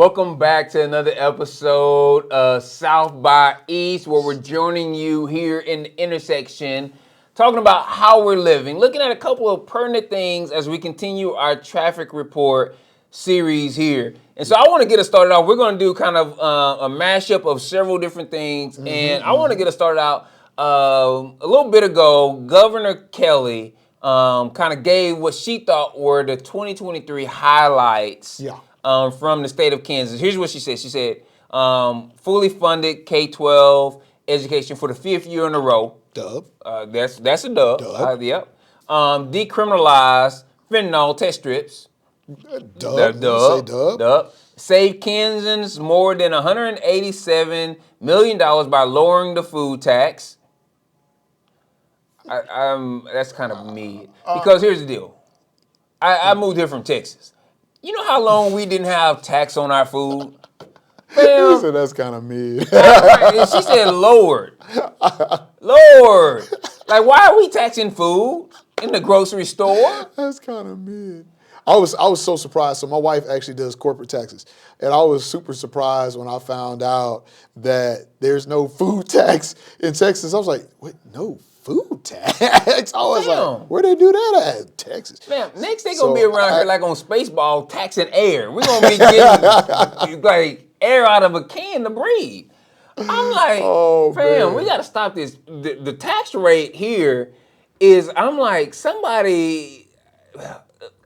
Welcome back to another episode of South by East, where we're joining you here in the intersection, talking about how we're living, looking at a couple of pertinent things as we continue our traffic report series here. And so I want to get us started off. We're going to do kind of a mashup of several different things. And I want to get us started out a little bit ago. Governor Kelly kind of gave what she thought were the 2023 highlights. From the state of Kansas. Here's what she said. She said, fully funded K-12 education for the 5th year in a row. Dub. That's a dub. Yep. Decriminalize fentanyl test strips. Dub. Dub. Say dub. Dub. Save Kansans more than $187 million by lowering the food tax. That's kind of mid. Because here's the deal. I moved here from Texas. You know how long we didn't have tax on our food? He said that's kind of mid. She said lowered. Lowered. Like, why are we taxing food in the grocery store? That's kind of mid. I was so surprised. So my wife actually does corporate taxes. And I was super surprised when I found out that there's no food tax in Texas. I was like, wait, no food tax? I was like, where they do that at? Texas. Man, next they gonna be around here like on Spaceball taxing air. We're gonna be getting like air out of a can to breathe. I'm like, fam, we gotta stop this. The tax rate here is, I'm like, somebody,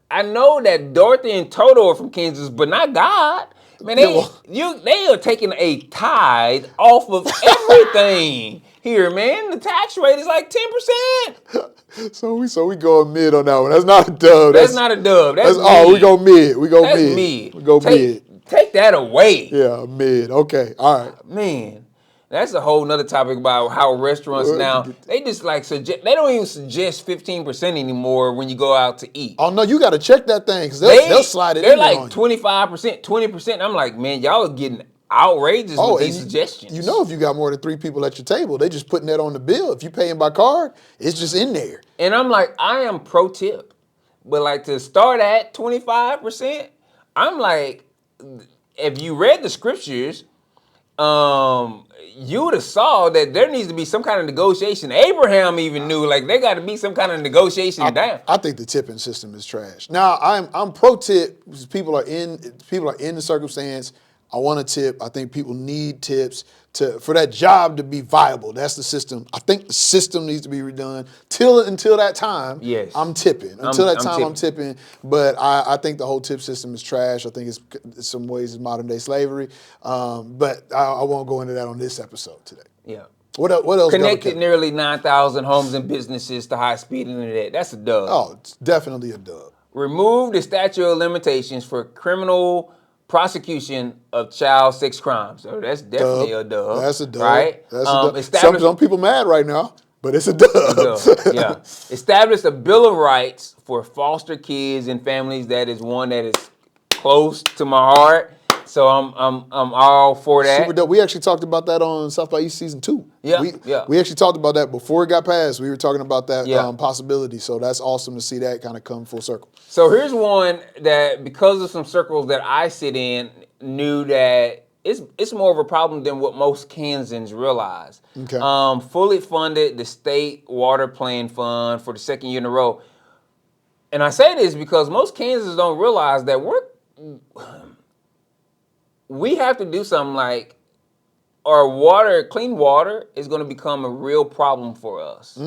I know that Dorothy and Toto are from Kansas, but not God. Man, they are taking a tithe off of everything here, man. The tax rate is like 10%. So we going mid on that one. That's not a dub. That's not a dub. That's mid. Oh, we go mid. We go That's mid. mid. We go mid. Take that away. Yeah, mid. Okay, all right. Man, that's a whole nother topic about how restaurants now, they just like suggest, they don't even suggest 15% anymore when you go out to eat. Oh, no, you got to check that thing because they'll slide it in. They're like 25%, 20%. I'm like, man, y'all are getting outrageous with these suggestions. You know, if you got more than 3 people at your table, they just putting that on the bill. If you paying by card, it's just in there. And I'm like, I am pro tip. But like to start at 25%, I'm like, if you read the scriptures, you would have saw that there needs to be some kind of negotiation. Abraham even knew, like, there got to be some kind of negotiation down. I think the tipping system is trash. Now, I'm pro tip because people are in the circumstance. I want to tip. I think people need tips for that job to be viable. That's the system. I think the system needs to be redone. Until that time, yes, I'm tipping. I'm tipping. But I think the whole tip system is trash. I think it's in some ways it's modern day slavery. But I won't go into that on this episode today. Yeah. What else? Connected nearly 9,000 homes and businesses to high-speed internet. That's a dub. Oh, it's definitely a dub. Remove the statute of limitations for criminal prosecution of child sex crimes. So that's definitely a dub. That's a dub. Right? That's a dub. Some people mad right now, but it's a dub. Yeah. Establish a Bill of Rights for foster kids and families. That is one that is close to my heart. So I'm all for that. Super dope. We actually talked about that on South by East Season 2. Yeah, we actually talked about that before it got passed. We were talking about that possibility. So that's awesome to see that kind of come full circle. So here's one that, because of some circles that I sit in, knew that it's more of a problem than what most Kansans realize. Okay. Fully funded the state water plan fund for the 2nd year in a row. And I say this because most Kansans don't realize that we have to do something like our water, clean water is going to become a real problem for us.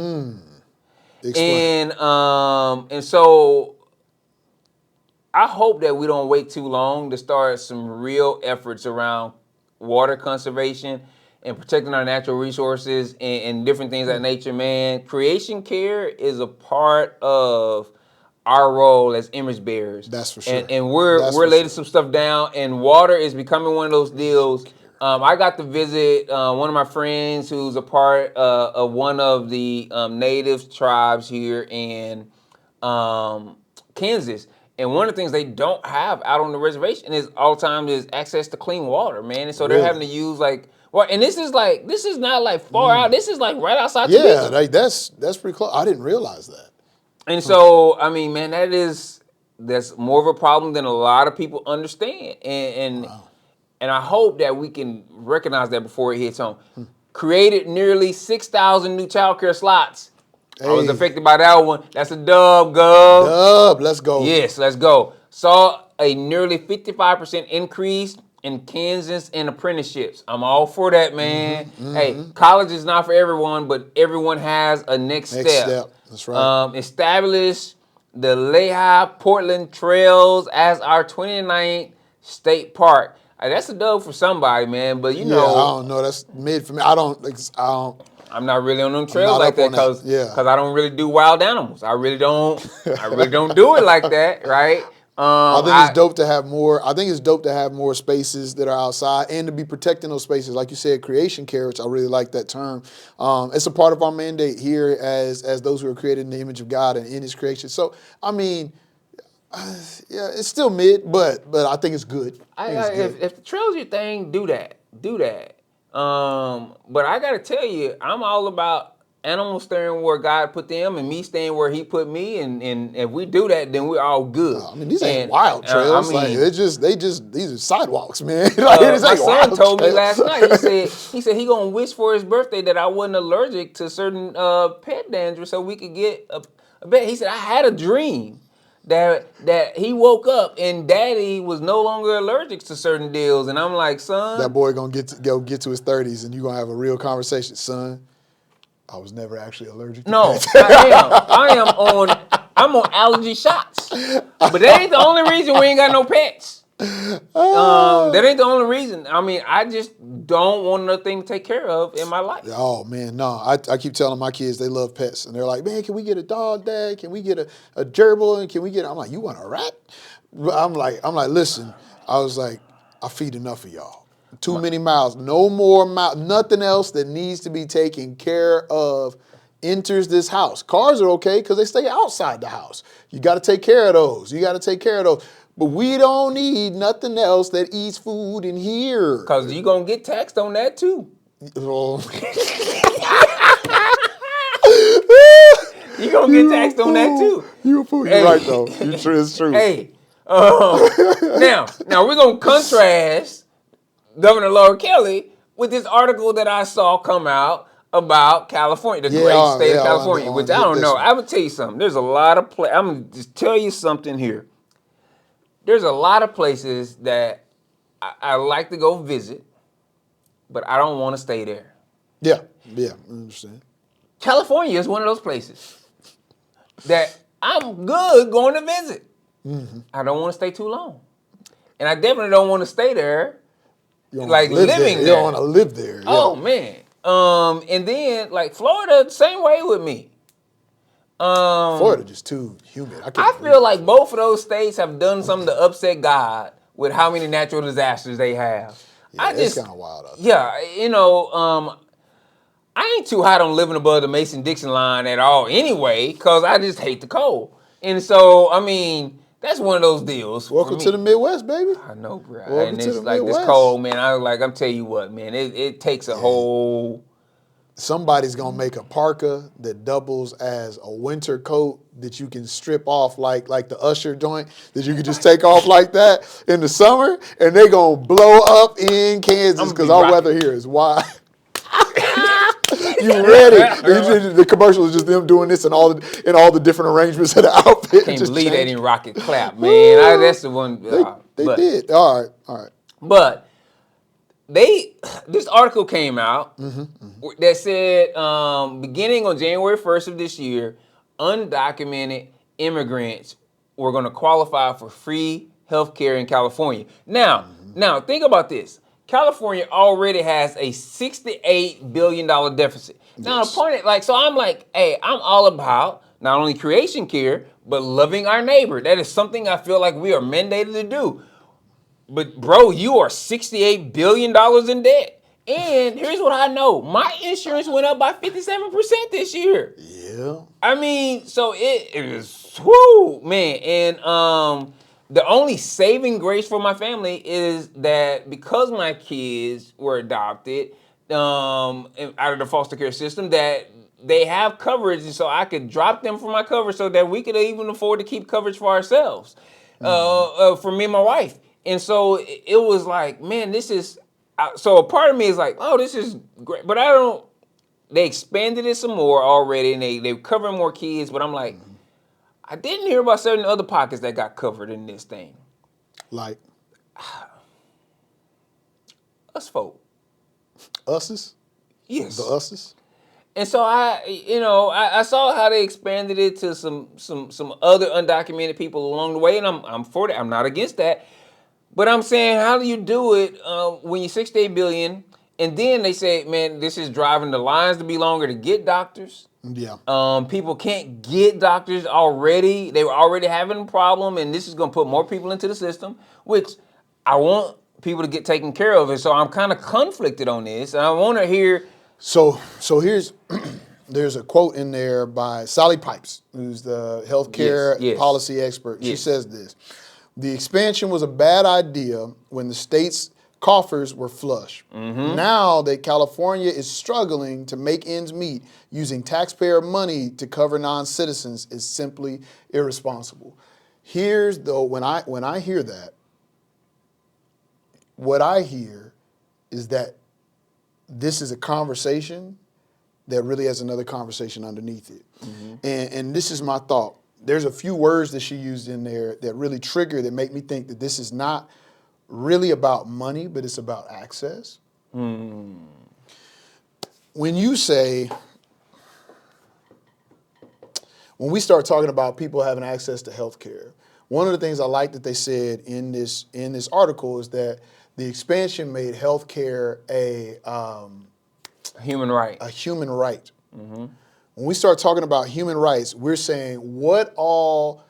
Explain. And so I hope that we don't wait too long to start some real efforts around water conservation and protecting our natural resources and different things of that nature, man. Creation care is a part of our role as image bearers. That's for sure. And we're laying some stuff down, and water is becoming one of those deals. I got to visit one of my friends who's a part of one of the native tribes here in Kansas. And one of the things they don't have out on the reservation is all the time is access to clean water, man. And so they're having to use and this is not like far out. This is like right outside the business. Yeah, that's pretty close. I didn't realize that. And so, I mean, man, that's more of a problem than a lot of people understand. And and I hope that we can recognize that before it hits home. Created nearly 6,000 new childcare slots. I was Hey. affected by that one. That's a dub, Gov. Dub, let's go. Yes, let's go. Saw a nearly 55% increase in Kansas and apprenticeships. I'm all for that, man. Hey, college is not for everyone, but everyone has a next step. That's right. Establish the Lehigh Portland Trails as our 29th state park. That's a dub for somebody, man. But you Yeah, know, I don't know. That's mid for me. I don't. I'm not really on them trails not like up that on that. because Yeah. I don't really do wild animals. I really don't do it like that, right? I think it's dope to have more. I think it's dope to have more spaces that are outside and to be protecting those spaces, like you said, creation care, which I really like that term. It's a part of our mandate here as those who are created in the image of God and in His creation. So, I mean, yeah, it's still mid, but I think it's good. If the trail's your thing, do that. But I gotta tell you, I'm all about animals staying where God put them and me staying where He put me, and if we do that, then we're all good. I mean, these ain't And, wild trails. I mean, like these are sidewalks, man. Like, this my ain't son wild told me trails. last night. He said he gonna wish for his birthday that I wasn't allergic to certain pet dander, so we could get a pet. He said I had a dream that he woke up and Daddy was no longer allergic to certain deals, and I'm like, son, That boy gonna get to his 30s, and you gonna have a real conversation, son. I was never actually allergic to no, pets. I'm on allergy shots, but that ain't the only reason we ain't got no pets. That ain't the only reason. I mean, I just don't want nothing to take care of in my life. Oh man, no. I keep telling my kids they love pets, and they're like, man, can we get a dog, Dad? Can we get a gerbil? And can we get? I'm like, you want a rat? I'm like, listen. I was like, I feed enough of y'all. Too many mouths. No more mouth. Nothing else that needs to be taken care of enters this house. Cars are okay because they stay outside the house. You got to take care of those. But we don't need nothing else that eats food in here. Cause you gonna get taxed on that too. Oh. You gonna get taxed on that too. You a fool. You're Hey. right though. It's true. Hey, now we're gonna contrast Governor Laura Kelly with this article that I saw come out about California, the great state of California, which I don't know. I would tell you something. There's a lot of I'm gonna just tell you something here. There's a lot of places that I like to go visit, but I don't want to stay there. Yeah, I understand. California is one of those places that I'm good going to visit. I don't want to stay too long. And I definitely don't want to stay there, like living there. You don't want to live there. Yeah. Oh, man. And then, like, Florida, the same way with me. Florida just too humid. I feel like both of those states have done something to upset God with how many natural disasters they have. Yeah, it's kind of wild out there. Yeah, you know, I ain't too hot on living above the Mason-Dixon line at all anyway, because I just hate the cold. And so, I mean, that's one of those deals. Welcome to the Midwest, baby. I know, bro. Welcome And to it's the like Midwest. this cold, man. I'm tell you what, man, it takes a whole... Somebody's gonna make a parka that doubles as a winter coat that you can strip off like the Usher joint that you can just take off like that in the summer, and they gonna blow up in Kansas because our weather here is wild. You ready? The commercial is just them doing this and all the different arrangements of the outfit. Can't believe they didn't rocket clap, man. That's the one. They did. All right. But this article came out that said beginning on January 1st of this year, undocumented immigrants were going to qualify for free health care in California. Now think about this. California already has a $68 billion deficit. Now, the point so I'm like, hey, I'm all about not only creation care, but loving our neighbor. That is something I feel like we are mandated to do. But bro, you are $68 billion in debt. And here's what I know. My insurance went up by 57% this year. Yeah. I mean, so it is, whoo, man. And the only saving grace for my family is that because my kids were adopted out of the foster care system, that they have coverage, and so I could drop them from my coverage so that we could even afford to keep coverage for ourselves, for me and my wife. And so it was like, man, this is. So a part of me is like, oh, this is great, but I don't. They expanded it some more already, and they're covering more kids. But I'm like, I didn't hear about certain other pockets that got covered in this thing. Like Us folk. Us's? Yes. The Us's? And so I saw how they expanded it to some other undocumented people along the way, and I'm for that. I'm not against that, but I'm saying, how do you do it when you're 68 billion, and then they say, man, this is driving the lines to be longer to get doctors. Yeah. People can't get doctors already. They were already having a problem, and this is going to put more people into the system, which I want people to get taken care of. And so I'm kind of conflicted on this, and I want to hear. So here's there's a quote in there by Sally Pipes, who's the healthcare Yes. policy expert. She Yes. says this: the expansion was a bad idea when the state's coffers were flush. Now that California is struggling to make ends meet, using taxpayer money to cover non-citizens is simply irresponsible. Here's though, when I hear that, what I hear is that this is a conversation that really has another conversation underneath it. And this is my thought. There's a few words that she used in there that really trigger, that make me think that this is not really about money, but it's about access. When you say, when we start talking about people having access to health care, one of the things I like that they said in this article is that the expansion made health care a Human right. a human right. When we start talking about human rights, we're saying what all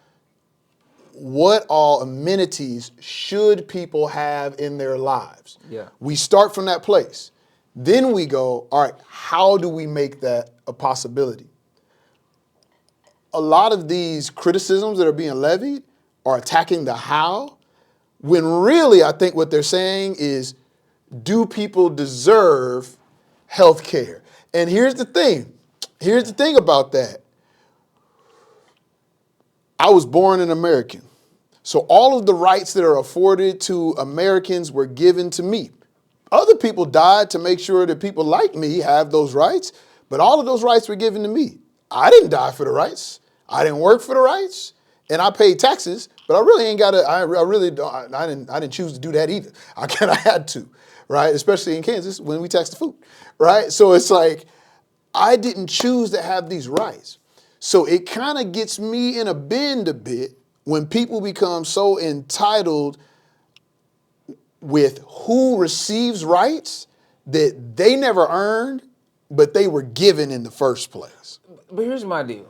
amenities should people have in their lives? Yeah. We start from that place. Then we go, all right, how do we make that a possibility? A lot of these criticisms that are being levied are attacking the how, when really I think what they're saying is, do people deserve health care? And here's the thing. Here's the thing about that. I was born an American. So all of the rights that are afforded to Americans were given to me. Other people died to make sure that people like me have those rights, but all of those rights were given to me. I didn't die for the rights. I didn't work for the rights, and I paid taxes, but I really ain't got to, I really don't, I didn't choose to do that either. I had to, right? Especially in Kansas when we tax the food, right? So it's like, I didn't choose to have these rights. So it kind of gets me in a bend a bit when people become so entitled with who receives rights that they never earned, but they were given in the first place. But here's my deal.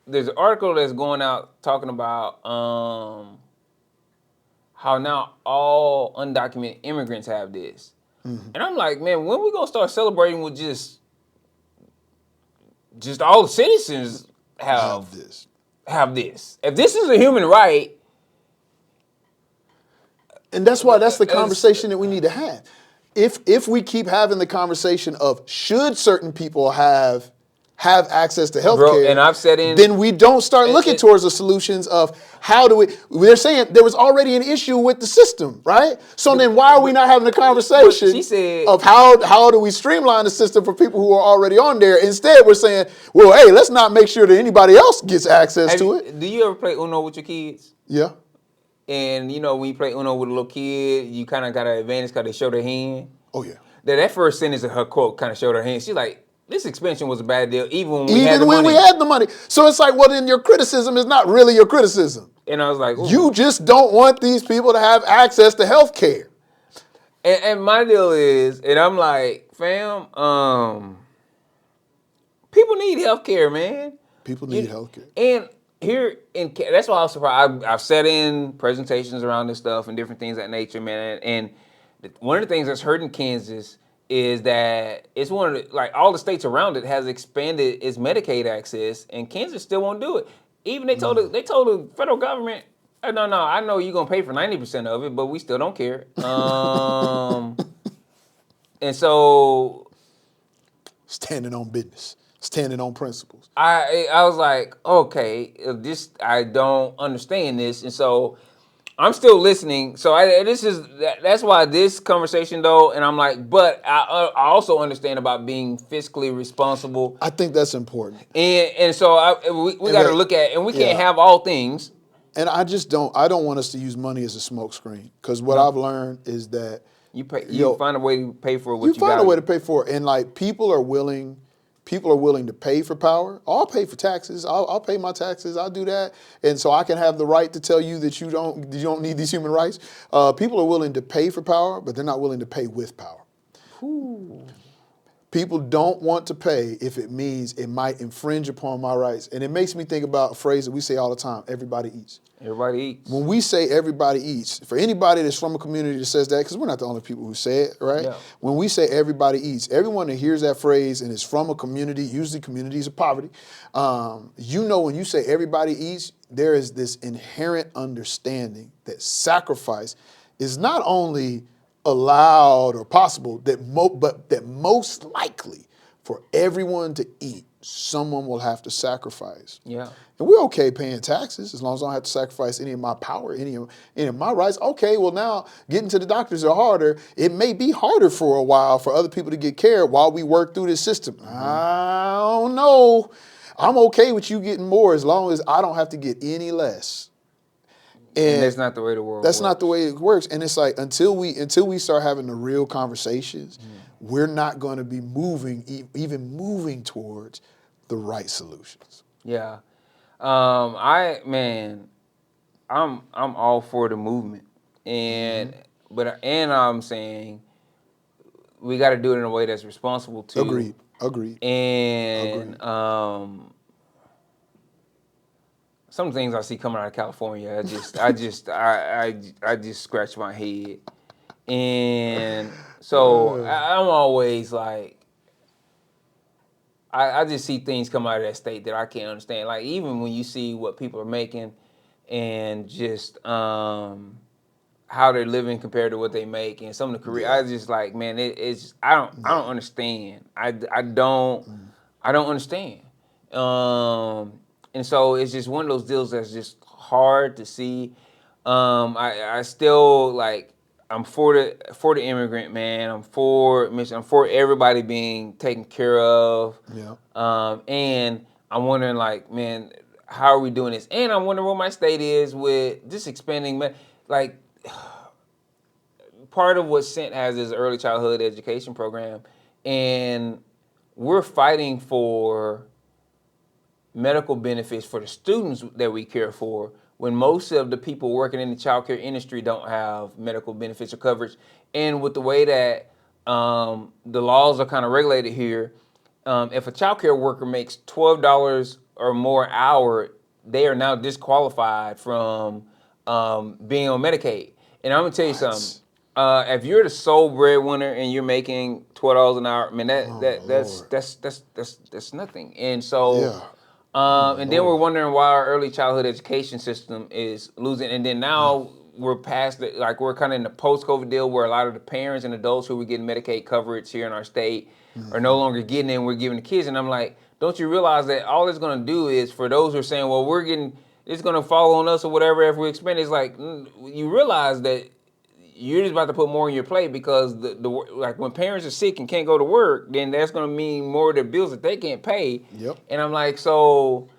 There's an article that's going out talking about how now all undocumented immigrants have this. And I'm like, man, when we gonna start celebrating with just all the citizens have this. If this is a human right. And that's why that's the conversation that we need to have. If we keep having the conversation of should certain people have access to health care, and I've said then we don't start looking towards the solutions of how do they're saying there was already an issue with the system, right? So then why are we not having a conversation she said, of how do we streamline the system for people who are already on there? Instead, we're saying, well, hey, let's not make sure that anybody else gets access to it. Do you ever play Uno with your kids? Yeah. And, you know, when you play Uno with a little kid, you kind of got an advantage because they show their hand. Oh, yeah. That first sentence of her quote kind of showed her hand. She's like, this expansion was a bad deal, even when we had the money. So it's like, well, then your criticism is not really your criticism. And I was like, ooh. You just don't want these people to have access to health care. And my deal is, and I'm like, fam, people need health care, man. People need health care. And that's why I was surprised. I've sat in presentations around this stuff and different things of that nature, man. And one of the things that's hurting Kansas is that it's one of the, like, all the states around it has expanded its Medicaid access, and Kansas still won't do it. Even they told the federal government, oh, no, I know you're gonna pay for 90% of it, but we still don't care. And so, standing on business, standing on principles. I was like, okay, I don't understand this, and so I'm still listening. So that's why this conversation though, and I'm like, but I also understand about being fiscally responsible, I think that's important. and so we And got to that, look at, and we can't yeah. have all things. And I don't want us to use money as a smokescreen, because what No, I've learned is that, you find a way to pay for you what you find got a way to. to pay for it, and like people are willing to pay for power. I'll pay for taxes. I'll pay my taxes. I'll do that, and so I can have the right to tell you that you don't need these human rights. People are willing to pay for power, but they're not willing to pay with power. Ooh. People don't want to pay if it means it might infringe upon my rights. And it makes me think about a phrase that we say all the time: everybody eats. Everybody eats. When we say everybody eats, for anybody that's from a community that says that, because we're not the only people who say it, right? Yeah. When we say everybody eats, everyone that hears that phrase and is from a community, usually communities of poverty, when you say everybody eats, there is this inherent understanding that sacrifice is not only allowed or possible, but that most likely for everyone to eat, someone will have to sacrifice. Yeah. And we're okay paying taxes as long as I don't have to sacrifice any of my power, any of my rights. Okay, well now getting to the doctors are harder. It may be harder for a while for other people to get care while we work through this system. I don't know. I'm okay with you getting more as long as I don't have to get any less. And that's not the way the world That's works. not the way it works. And it's like until we start having the real conversations, we're not going to be even moving towards the right solutions. Yeah. I'm all for the movement, and I'm saying we got to do it in a way that's responsible too. Agreed. And some things I see coming out of California, I just scratch my head, and so I'm always like, I just see things come out of that state that I can't understand. Like even when you see what people are making, and just how they're living compared to what they make, and some of the career, I just like, man, it's I don't understand. I don't understand. And so it's just one of those deals that's just hard to see. I still like, I'm for the immigrant, man. I'm for mission. I'm for everybody being taken care of. Yeah. And I'm wondering, like, man, how are we doing this? And I'm wondering what my state is with just expanding. Like, part of what Cent has is early childhood education program, and we're fighting for medical benefits for the students that we care for, when most of the people working in the child care industry don't have medical benefits or coverage. And with the way that the laws are kind of regulated here, if a child care worker makes $12 or more an hour, they are now disqualified from being on Medicaid. And I'm gonna tell you something. If you're the sole breadwinner and you're making $12 an hour, I mean that's nothing. And so, and then we're wondering why our early childhood education system is losing. And then now we're past it, like we're kind of in the post-COVID deal where a lot of the parents and adults who were getting Medicaid coverage here in our state are no longer getting it, and we're giving the kids. And I'm like, don't you realize that all it's going to do is, for those who are saying, well, it's going to fall on us or whatever if we expend it, it's like, you realize that you're just about to put more on your plate, because like when parents are sick and can't go to work, then that's going to mean more of their bills that they can't pay. Yep. And I'm like, so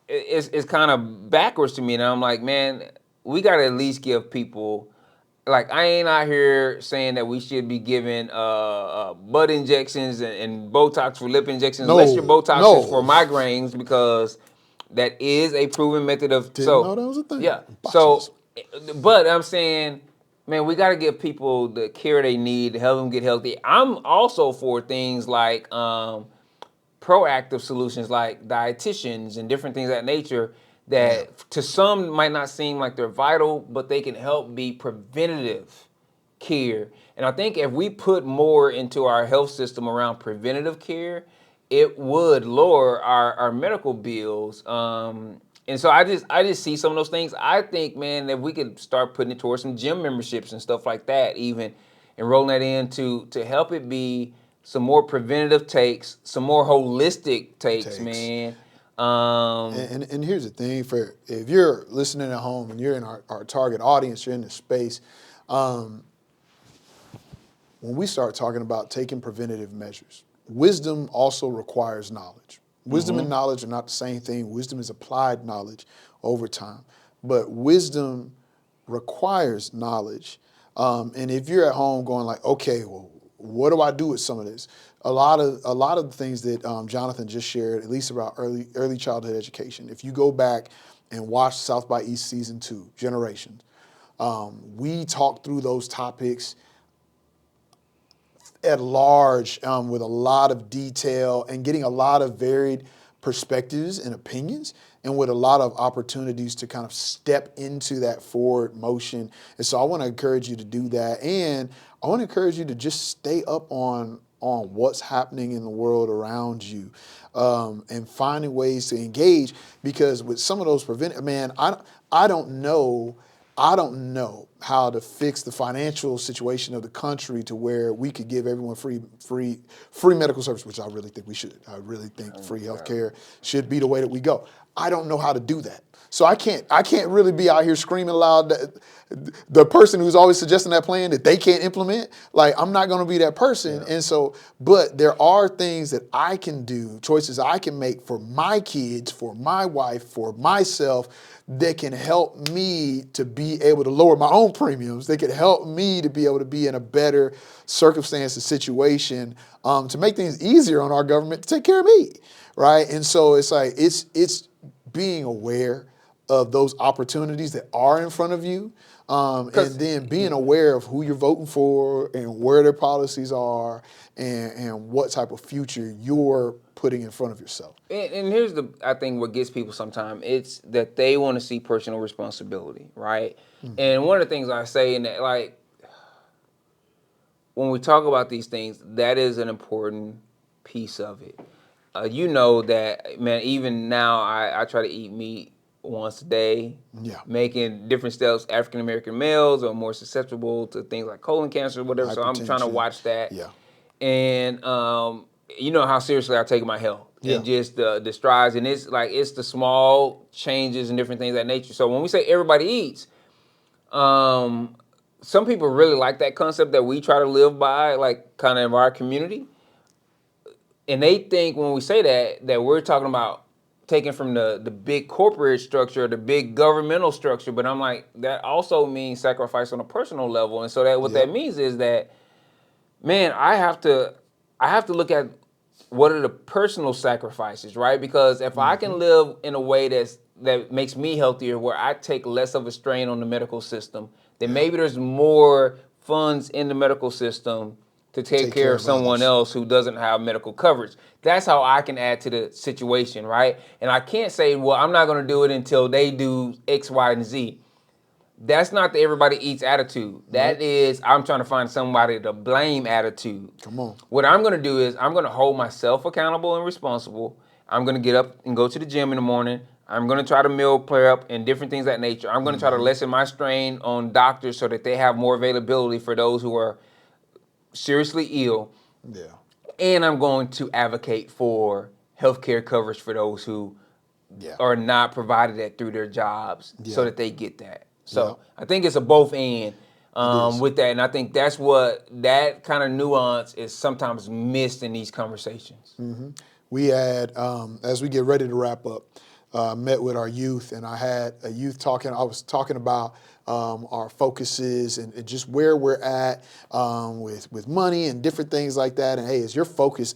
it's kind of backwards to me. And I'm like, man, we got to at least give people, like, I ain't out here saying that we should be giving butt injections and Botox for lip injections, unless your Botox is for migraines, because that is a proven method of. Didn't know that was a thing. Yeah. Botulism. So, but I'm saying, man, we got to give people the care they need to help them get healthy. I'm also for things like proactive solutions, like dietitians and different things of that nature, that to some might not seem like they're vital, but they can help be preventative care. And I think if we put more into our health system around preventative care, it would lower our medical bills. And so I just see some of those things. I think, man, that we could start putting it towards some gym memberships and stuff like that, even, and rolling that in to help it be some more preventative takes, some more holistic takes, man. And here's the thing, for if you're listening at home and you're in our target audience, you're in this space, when we start talking about taking preventative measures, wisdom also requires knowledge. Wisdom and knowledge are not the same thing. Wisdom is applied knowledge over time, but wisdom requires knowledge. And if you're at home going like, okay, well, what do I do with some of this? A lot of the things that Johnathan just shared, at least about early childhood education. If you go back and watch South by East season 2, Generations, we talked through those topics at large with a lot of detail and getting a lot of varied perspectives and opinions, and with a lot of opportunities to kind of step into that forward motion. And so I want to encourage you to do that. And I want to encourage you to just stay up on what's happening in the world around you, and finding ways to engage, because with some of those I don't know how to fix the financial situation of the country to where we could give everyone free medical service, which I really think we should. I really think free healthcare should be the way that we go. I don't know how to do that. So I can't really be out here screaming loud that the person who's always suggesting that plan that they can't implement. Like, I'm not going to be that person. Yeah. And so, but there are things that I can do, choices I can make for my kids, for my wife, for myself, that can help me to be able to lower my own premiums. They can help me to be able to be in a better circumstance and situation, to make things easier on our government to take care of me, right? And so it's like, it's being aware of those opportunities that are in front of you, and then being aware of who you're voting for and where their policies are, and what type of future you're putting in front of yourself. And here's I think what gets people sometimes, it's that they want to see personal responsibility, right? Mm-hmm. And one of the things I say in that, like, when we talk about these things, that is an important piece of it. You know that, man, even now I try to eat meat once a day, making different steps. African American males are more susceptible to things like colon cancer or whatever, so I'm trying to watch that. Yeah. And you know how seriously I take my health, and just the strides, and it's the small changes and different things of that nature. So when we say everybody eats, some people really like that concept that we try to live by, like kind of in our community. And they think when we say that we're talking about taken from the big corporate structure, the big governmental structure, but I'm like, that also means sacrifice on a personal level. And so that what that means is that, man, I have to look at what are the personal sacrifices, right? Because if I can live in a way that makes me healthier, where I take less of a strain on the medical system, then maybe there's more funds in the medical system to take care of someone else who doesn't have medical coverage. That's how I can add to the situation, right? And I can't say, well, I'm not going to do it until they do X, Y, and Z. That's not the everybody eats attitude. That is, I'm trying to find somebody to blame attitude. Come on. What I'm going to do is I'm going to hold myself accountable and responsible. I'm going to get up and go to the gym in the morning. I'm going to try to meal prep and different things of that nature. I'm going to try to lessen my strain on doctors so that they have more availability for those who are seriously ill. Yeah. And I'm going to advocate for healthcare coverage for those who are not provided that through their jobs, so that they get that. So I think it's a both and with that. And I think that's what that kind of nuance is sometimes missed in these conversations. Mm-hmm. We had, as we get ready to wrap up, met with our youth, and I had a youth talking. I was talking about our focuses and just where we're at with money and different things like that. And hey, is your focus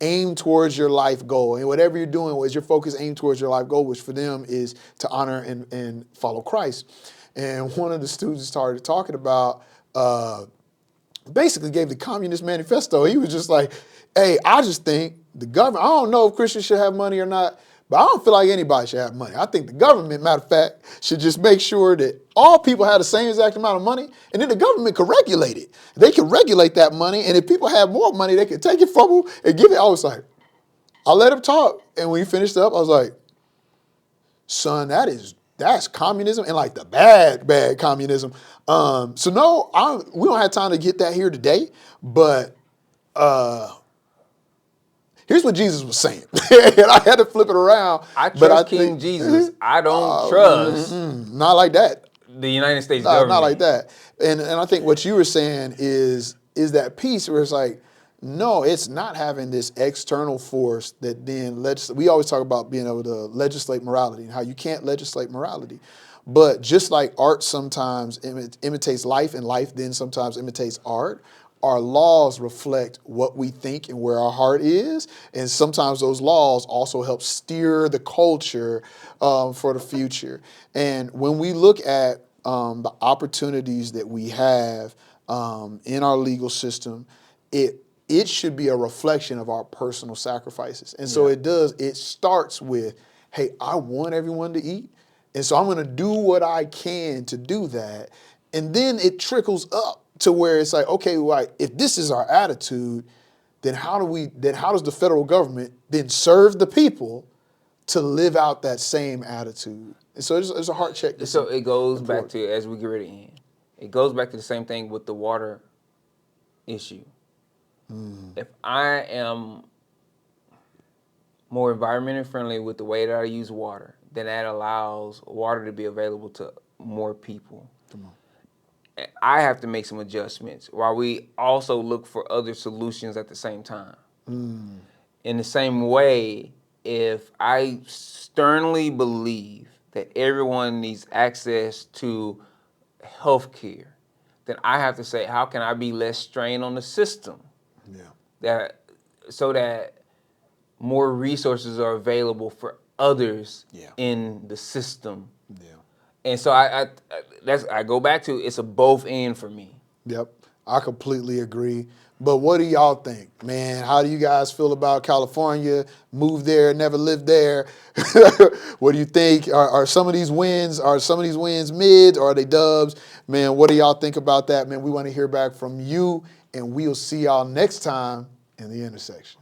aimed towards your life goal? And whatever you're doing, is your focus aimed towards your life goal, which for them is to honor and follow Christ. And one of the students started talking about, basically gave the Communist Manifesto. He was just like, hey, I just think the government, I don't know if Christians should have money or not, but I don't feel like anybody should have money. I think the government, matter of fact, should just make sure that all people have the same exact amount of money, and then the government could regulate it. They could regulate that money, and if people have more money, they could take it from them and give it. I was like, I let him talk, and when he finished up, I was like, son, that's communism, and like the bad communism. So no, we don't have time to get that here today, but here's here's what Jesus was saying. And I had to flip it around. I but trust King Jesus. I don't trust Not like that. the United States Not government. like that. And I think what you were saying is that piece where it's like, no, it's not having this external force that then we always talk about being able to legislate morality and how you can't legislate morality. But just like art sometimes imitates life and life then sometimes imitates art, our laws reflect what we think and where our heart is. And sometimes those laws also help steer the culture for the future. And when we look at the opportunities that we have in our legal system, it should be a reflection of our personal sacrifices. And so it starts with, hey, I want everyone to eat. And so I'm going to do what I can to do that. And then it trickles up to where it's like, okay, well, if this is our attitude, then how does the federal government then serve the people to live out that same attitude? And so it's a heart check. So it goes back to, as we get ready to end, it goes back to the same thing with the water issue. If I am more environmentally friendly with the way that I use water, then that allows water to be available to more people. Come on. I have to make some adjustments while we also look for other solutions at the same time. In the same way, if I sternly believe that everyone needs access to health care, then I have to say, how can I be less strain on the system? So that more resources are available for others in the system. And so I go back to, it's a both end for me. Yep, I completely agree. But what do y'all think, man? How do you guys feel about California? Moved there, never lived there. What do you think? Are some of these wins mid or are they dubs? Man, what do y'all think about that, man? We want to hear back from you, and we'll see y'all next time in the intersection.